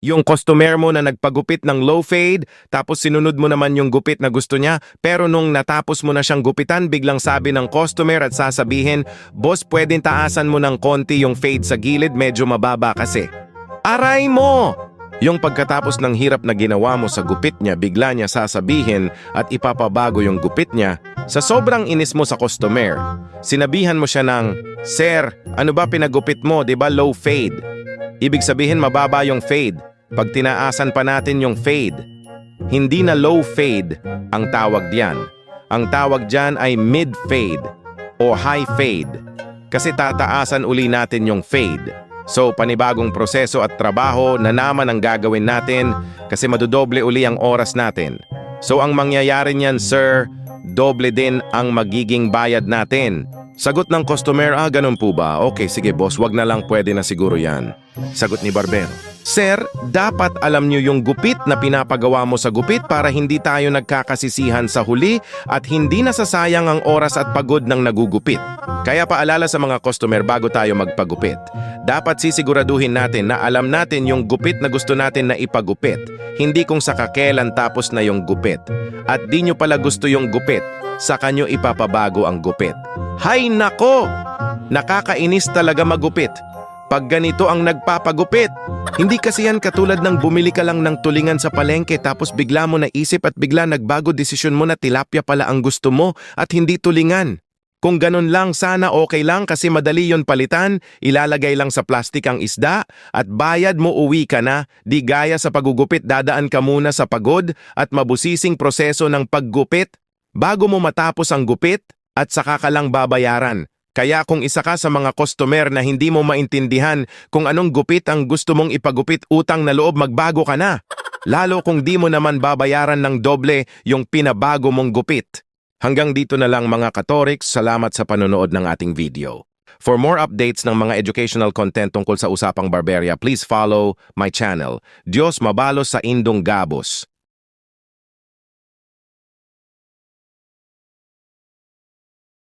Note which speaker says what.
Speaker 1: Yung customer mo na nagpagupit ng low fade, tapos sinunod mo naman yung gupit na gusto niya, pero nung natapos mo na siyang gupitan, biglang sabi ng customer at sasabihin, "Boss, pwedeng taasan mo ng konti yung fade sa gilid, medyo mababa kasi." Aray mo! Yung pagkatapos ng hirap na ginawa mo sa gupit niya, bigla niya sasabihin at ipapabago yung gupit niya. Sa sobrang inis mo sa customer, sinabihan mo siya ng, "Sir, ano ba pinagupit mo, di ba low fade?" Ibig sabihin mababa yung fade. Pag tinaasan pa natin yung fade, hindi na low fade ang tawag diyan. Ang tawag diyan ay mid fade o high fade. Kasi tataasan uli natin yung fade. So panibagong proseso at trabaho na naman ang gagawin natin kasi madodoble uli ang oras natin. So ang mangyayari niyan, sir, doble din ang magiging bayad natin. Sagot ng customer, ganun po ba? Okay, sige boss, wag na lang, pwede na siguro yan. Sagot ni barbero, "Sir, dapat alam niyo yung gupit na pinapagawa mo sa gupit para hindi tayo nagkakasisihan sa huli at hindi nasasayang ang oras at pagod ng nagugupit. Kaya paalala sa mga customer bago tayo magpagupit. Dapat sisiguraduhin natin na alam natin yung gupit na gusto natin na ipagupit, hindi kung sa kakelan tapos na yung gupit. At di nyo pala gusto yung gupit, saka nyo ipapabago ang gupit. Hay nako! Nakakainis talaga magupit. Pag ganito ang nagpapagupit, hindi kasi yan katulad ng bumili ka lang ng tulingan sa palengke tapos bigla mo naisip at bigla nagbago desisyon mo na tilapia pala ang gusto mo at hindi tulingan. Kung ganun lang sana okay lang kasi madali yon palitan, ilalagay lang sa plastik ang isda at bayad mo uwi ka na, di gaya sa pagugupit dadaan ka muna sa pagod at mabusising proseso ng paggupit bago mo matapos ang gupit at saka ka lang babayaran. Kaya kung isa ka sa mga customer na hindi mo maintindihan kung anong gupit ang gusto mong ipagupit, utang na loob, magbago ka na. Lalo kung di mo naman babayaran ng doble yung pinabago mong gupit. Hanggang dito na lang mga Katorix, salamat sa panonood ng ating video. For more updates ng mga educational content tungkol sa usapang barberya, please follow my channel. Diyos mabalos sa Indong Gabos.